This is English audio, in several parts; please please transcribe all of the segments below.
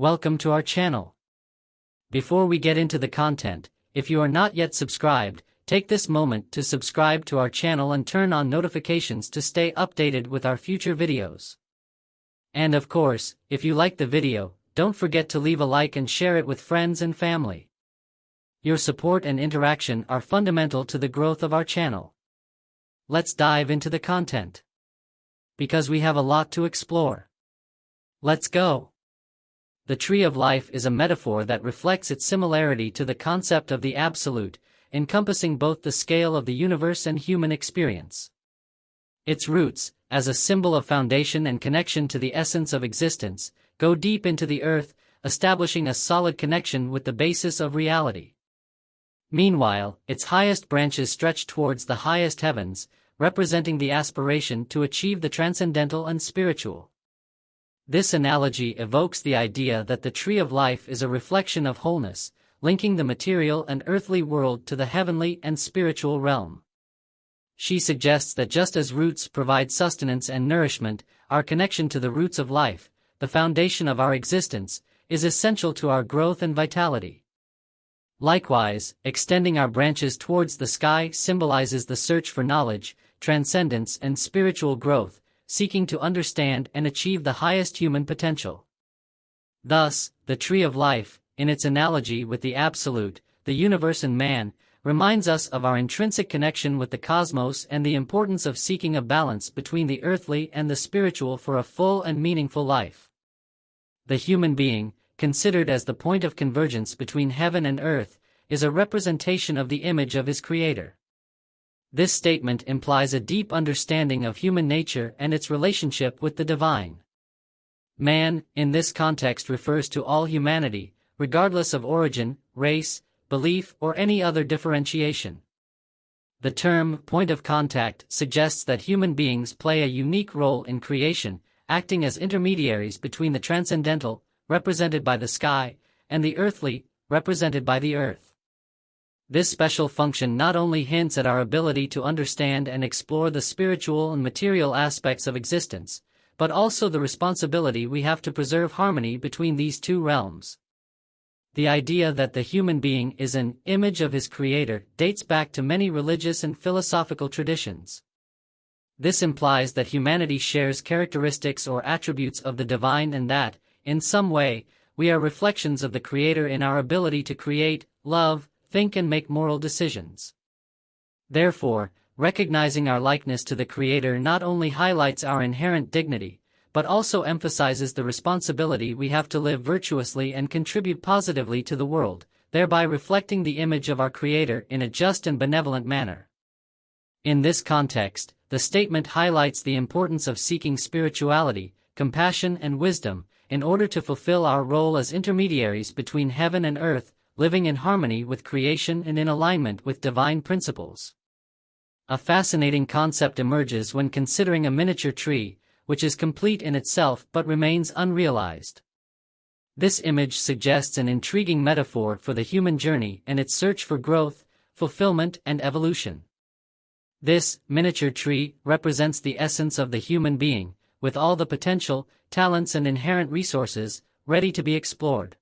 Welcome to our channel. Before we get into the content, if you are not yet subscribed, take this moment to subscribe to our channel and turn on notifications to stay updated with our future videos. And of course, if you like the video, don't forget to leave a like and share it with friends and family. Your support and interaction are fundamental to the growth of our channel. Let's dive into the content, because we have a lot to explore. Let's go. The tree of life is a metaphor that reflects its similarity to the concept of the absolute, encompassing both the scale of the universe and human experience. Its roots, as a symbol of foundation and connection to the essence of existence, go deep into the earth, establishing a solid connection with the basis of reality. Meanwhile, its highest branches stretch towards the highest heavens, representing the aspiration to achieve the transcendental and spiritual. This analogy evokes the idea that the tree of life is a reflection of wholeness, linking the material and earthly world to the heavenly and spiritual realm. She suggests that just as roots provide sustenance and nourishment, our connection to the roots of life, the foundation of our existence, is essential to our growth and vitality. Likewise, extending our branches towards the sky symbolizes the search for knowledge, transcendence, and spiritual growth, seeking to understand and achieve the highest human potential. Thus, the tree of life, in its analogy with the absolute, the universe and man, reminds us of our intrinsic connection with the cosmos and the importance of seeking a balance between the earthly and the spiritual for a full and meaningful life. The human being, considered as the point of convergence between heaven and earth, is a representation of the image of his Creator. This statement implies a deep understanding of human nature and its relationship with the divine. Man, in this context, refers to all humanity, regardless of origin, race, belief, or any other differentiation. The term point of contact suggests that human beings play a unique role in creation, acting as intermediaries between the transcendental, represented by the sky, and the earthly, represented by the earth. This special function not only hints at our ability to understand and explore the spiritual and material aspects of existence, but also the responsibility we have to preserve harmony between these two realms. The idea that the human being is an image of his Creator dates back to many religious and philosophical traditions. This implies that humanity shares characteristics or attributes of the divine and that, in some way, we are reflections of the Creator in our ability to create, love, think and make moral decisions. Therefore, recognizing our likeness to the Creator not only highlights our inherent dignity, but also emphasizes the responsibility we have to live virtuously and contribute positively to the world, thereby reflecting the image of our Creator in a just and benevolent manner. In this context, the statement highlights the importance of seeking spirituality, compassion and wisdom, in order to fulfill our role as intermediaries between heaven and earth, living in harmony with creation and in alignment with divine principles. A fascinating concept emerges when considering a miniature tree, which is complete in itself but remains unrealized. This image suggests an intriguing metaphor for the human journey and its search for growth, fulfillment, and evolution. This miniature tree represents the essence of the human being, with all the potential, talents, and inherent resources ready to be explored.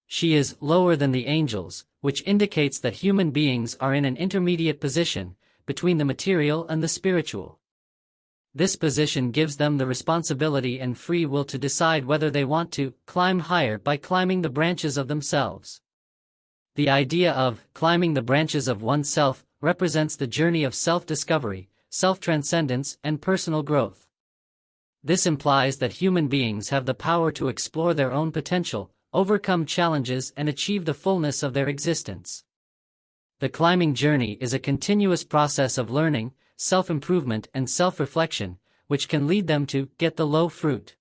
She is lower than the angels, which indicates that human beings are in an intermediate position between the material and the spiritual. This position gives them the responsibility and free will to decide whether they want to climb higher by climbing the branches of themselves. The idea of climbing the branches of oneself represents the journey of self-discovery, self-transcendence, and personal growth. This implies that human beings have the power to explore their own potential, overcome challenges, and achieve the fullness of their existence. The climbing journey is a continuous process of learning, self-improvement, and self-reflection, which can lead them to get the low fruit.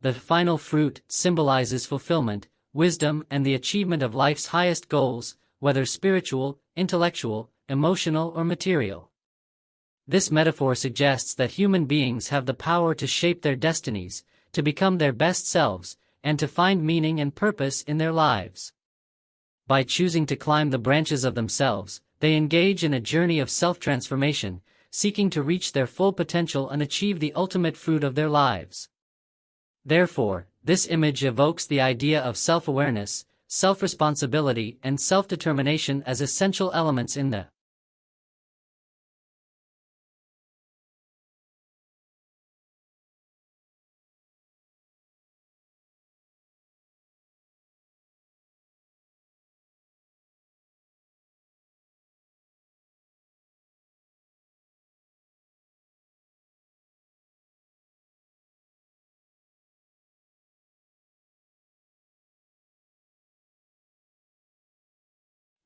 The final fruit symbolizes fulfillment, wisdom, and the achievement of life's highest goals, whether spiritual, intellectual, emotional, or material. This metaphor suggests that human beings have the power to shape their destinies, to become their best selves, and to find meaning and purpose in their lives. By choosing to climb the branches of themselves, they engage in a journey of self-transformation, seeking to reach their full potential and achieve the ultimate fruit of their lives. Therefore, this image evokes the idea of self-awareness, self-responsibility, and self-determination as essential elements in the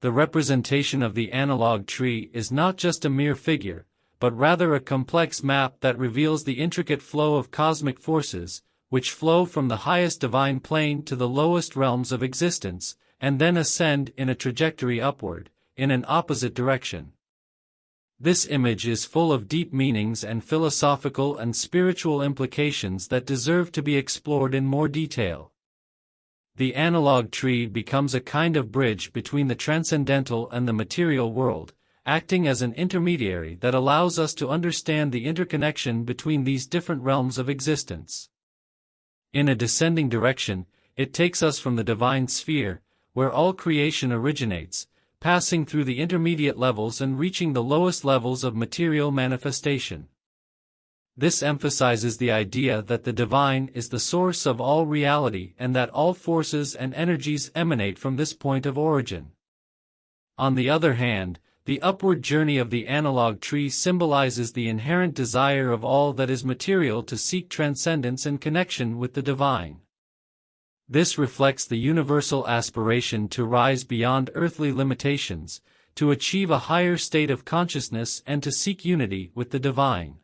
The representation of the analog tree is not just a mere figure, but rather a complex map that reveals the intricate flow of cosmic forces, which flow from the highest divine plane to the lowest realms of existence, and then ascend in a trajectory upward, in an opposite direction. This image is full of deep meanings and philosophical and spiritual implications that deserve to be explored in more detail. The analog tree becomes a kind of bridge between the transcendental and the material world, acting as an intermediary that allows us to understand the interconnection between these different realms of existence. In a descending direction, it takes us from the divine sphere, where all creation originates, passing through the intermediate levels and reaching the lowest levels of material manifestation. This emphasizes the idea that the divine is the source of all reality and that all forces and energies emanate from this point of origin. On the other hand, the upward journey of the analog tree symbolizes the inherent desire of all that is material to seek transcendence and connection with the divine. This reflects the universal aspiration to rise beyond earthly limitations, to achieve a higher state of consciousness and to seek unity with the divine.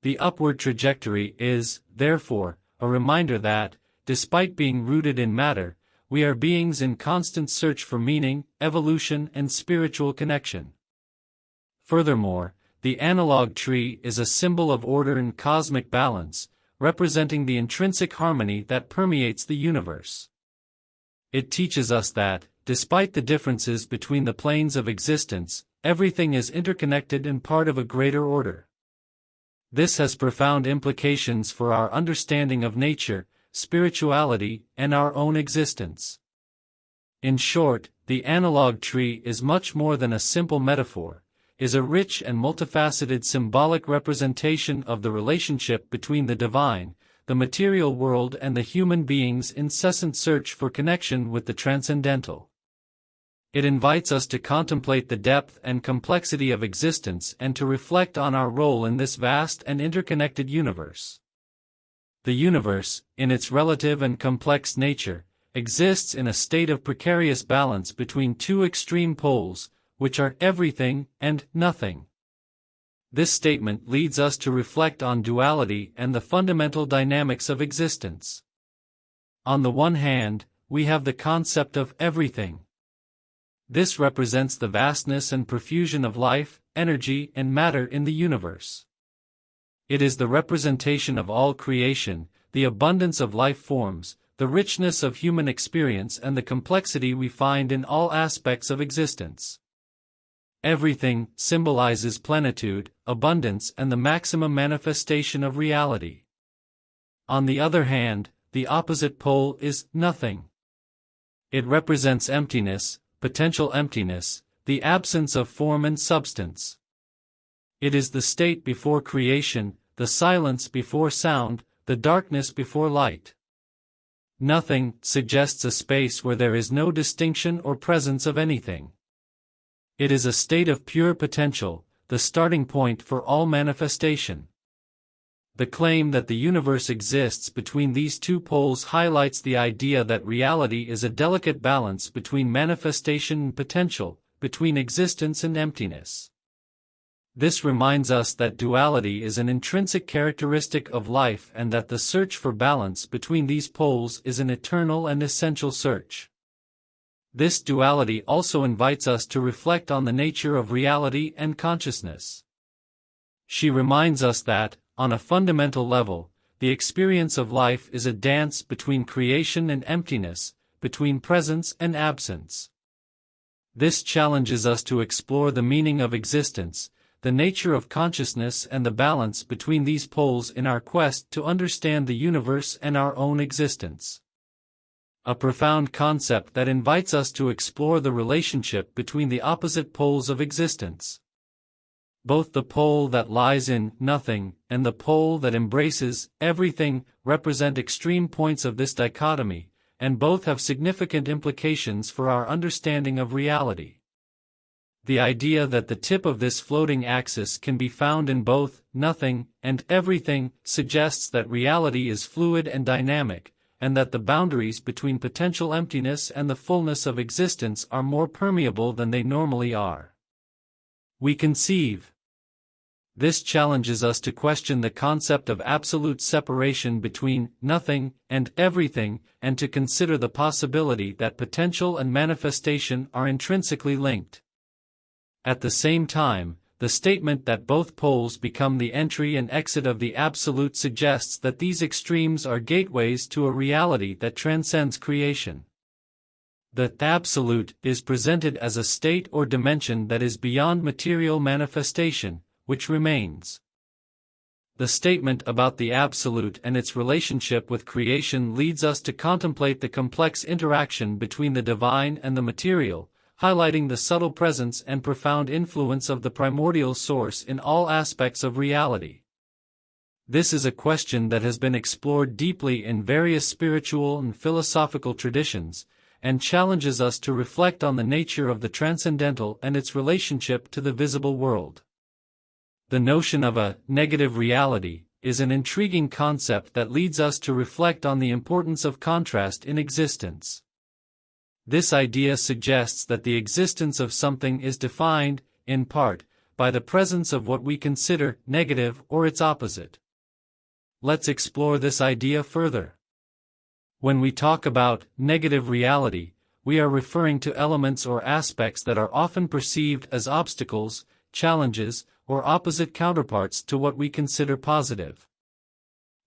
The upward trajectory is, therefore, a reminder that, despite being rooted in matter, we are beings in constant search for meaning, evolution, and spiritual connection. Furthermore, the analog tree is a symbol of order and cosmic balance, representing the intrinsic harmony that permeates the universe. It teaches us that, despite the differences between the planes of existence, everything is interconnected and part of a greater order. This has profound implications for our understanding of nature, spirituality, and our own existence. In short, the analog tree is much more than a simple metaphor, is a rich and multifaceted symbolic representation of the relationship between the divine, the material world, and the human being's incessant search for connection with the transcendental. It invites us to contemplate the depth and complexity of existence and to reflect on our role in this vast and interconnected universe. The universe, in its relative and complex nature, exists in a state of precarious balance between two extreme poles, which are everything and nothing. This statement leads us to reflect on duality and the fundamental dynamics of existence. On the one hand, we have the concept of everything. This represents the vastness and profusion of life, energy, and matter in the universe. It is the representation of all creation, the abundance of life forms, the richness of human experience, and the complexity we find in all aspects of existence. Everything symbolizes plenitude, abundance, and the maximum manifestation of reality. On the other hand, the opposite pole is nothing. It represents emptiness, potential emptiness, the absence of form and substance. It is the state before creation, the silence before sound, the darkness before light. Nothing suggests a space where there is no distinction or presence of anything. It is a state of pure potential, the starting point for all manifestation. The claim that the universe exists between these two poles highlights the idea that reality is a delicate balance between manifestation and potential, between existence and emptiness. This reminds us that duality is an intrinsic characteristic of life and that the search for balance between these poles is an eternal and essential search. This duality also invites us to reflect on the nature of reality and consciousness. She reminds us that, on a fundamental level, the experience of life is a dance between creation and emptiness, between presence and absence. This challenges us to explore the meaning of existence, the nature of consciousness and the balance between these poles in our quest to understand the universe and our own existence. A profound concept that invites us to explore the relationship between the opposite poles of existence. Both the pole that lies in nothing and the pole that embraces everything represent extreme points of this dichotomy, and both have significant implications for our understanding of reality. The idea that the tip of this floating axis can be found in both nothing and everything suggests that reality is fluid and dynamic, and that the boundaries between potential emptiness and the fullness of existence are more permeable than they normally are. We conceive. This challenges us to question the concept of absolute separation between nothing and everything, and to consider the possibility that potential and manifestation are intrinsically linked. At the same time, the statement that both poles become the entry and exit of the absolute suggests that these extremes are gateways to a reality that transcends creation. The absolute is presented as a state or dimension that is beyond material manifestation, which remains. The statement about the absolute and its relationship with creation leads us to contemplate the complex interaction between the divine and the material, highlighting the subtle presence and profound influence of the primordial source in all aspects of reality. This is a question that has been explored deeply in various spiritual and philosophical traditions, and challenges us to reflect on the nature of the transcendental and its relationship to the visible world. The notion of a negative reality is an intriguing concept that leads us to reflect on the importance of contrast in existence. This idea suggests that the existence of something is defined, in part, by the presence of what we consider negative or its opposite. Let's explore this idea further. When we talk about negative reality, we are referring to elements or aspects that are often perceived as obstacles, challenges, or opposite counterparts to what we consider positive.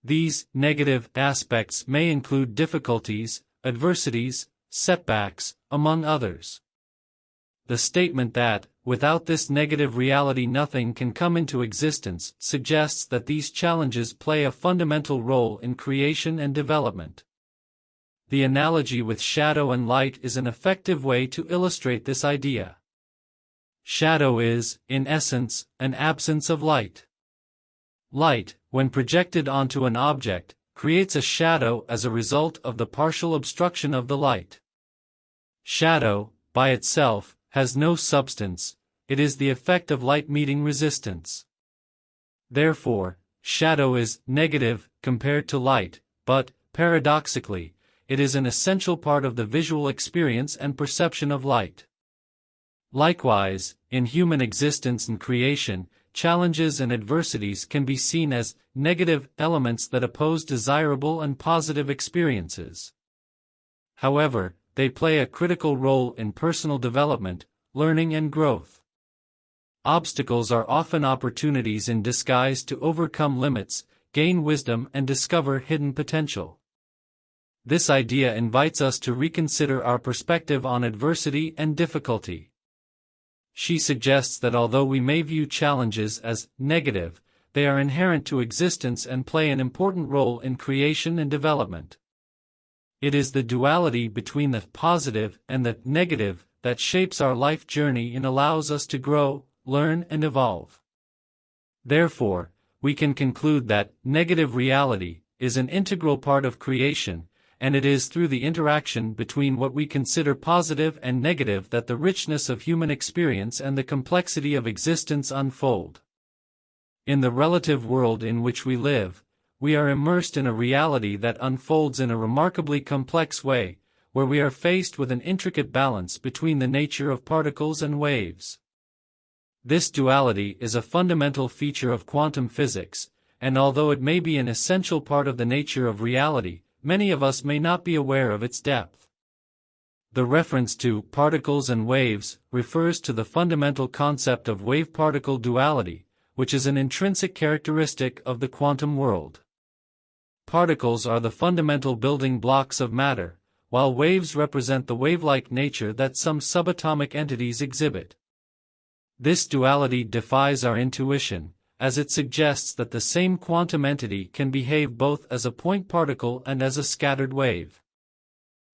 These negative aspects may include difficulties, adversities, setbacks, among others. The statement that, without this negative reality nothing can come into existence, suggests that these challenges play a fundamental role in creation and development. The analogy with shadow and light is an effective way to illustrate this idea. Shadow is, in essence, an absence of light. Light, when projected onto an object, creates a shadow as a result of the partial obstruction of the light. Shadow, by itself, has no substance, it is the effect of light meeting resistance. Therefore, shadow is negative compared to light, but, paradoxically, it is an essential part of the visual experience and perception of light. Likewise, in human existence and creation, challenges and adversities can be seen as negative elements that oppose desirable and positive experiences. However, they play a critical role in personal development, learning and growth. Obstacles are often opportunities in disguise to overcome limits, gain wisdom and discover hidden potential. This idea invites us to reconsider our perspective on adversity and difficulty. She suggests that although we may view challenges as negative, they are inherent to existence and play an important role in creation and development. It is the duality between the positive and the negative that shapes our life journey and allows us to grow, learn and evolve. Therefore, we can conclude that negative reality is an integral part of creation, and it is through the interaction between what we consider positive and negative that the richness of human experience and the complexity of existence unfold. In the relative world in which we live, we are immersed in a reality that unfolds in a remarkably complex way, where we are faced with an intricate balance between the nature of particles and waves. This duality is a fundamental feature of quantum physics, and although it may be an essential part of the nature of reality, many of us may not be aware of its depth. The reference to particles and waves refers to the fundamental concept of wave-particle duality, which is an intrinsic characteristic of the quantum world. Particles are the fundamental building blocks of matter, while waves represent the wave-like nature that some subatomic entities exhibit. This duality defies our intuition, as it suggests that the same quantum entity can behave both as a point particle and as a scattered wave.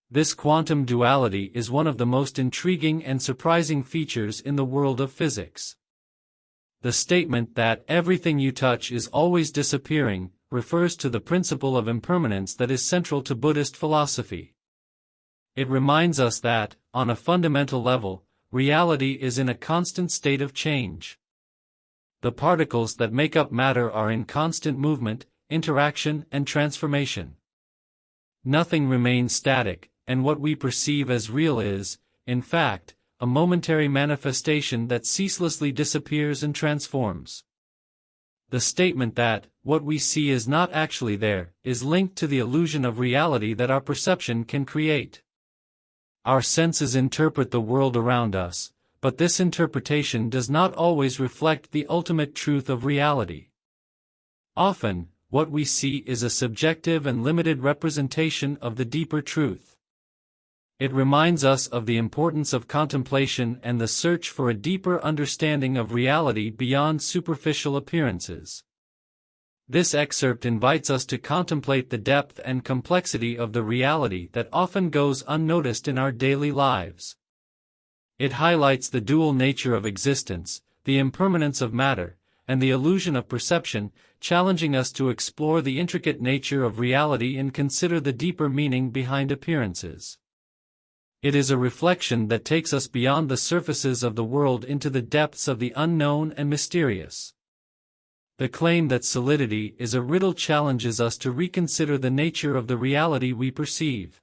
This quantum duality is one of the most intriguing and surprising features in the world of physics. The statement that everything you touch is always disappearing refers to the principle of impermanence that is central to Buddhist philosophy. It reminds us that, on a fundamental level, reality is in a constant state of change. The particles that make up matter are in constant movement, interaction, and transformation. Nothing remains static, and what we perceive as real is, in fact, a momentary manifestation that ceaselessly disappears and transforms. The statement that, what we see is not actually there, is linked to the illusion of reality that our perception can create. Our senses interpret the world around us, but this interpretation does not always reflect the ultimate truth of reality. Often, what we see is a subjective and limited representation of the deeper truth. It reminds us of the importance of contemplation and the search for a deeper understanding of reality beyond superficial appearances. This excerpt invites us to contemplate the depth and complexity of the reality that often goes unnoticed in our daily lives. It highlights the dual nature of existence, the impermanence of matter, and the illusion of perception, challenging us to explore the intricate nature of reality and consider the deeper meaning behind appearances. It is a reflection that takes us beyond the surfaces of the world into the depths of the unknown and mysterious. The claim that solidity is a riddle challenges us to reconsider the nature of the reality we perceive.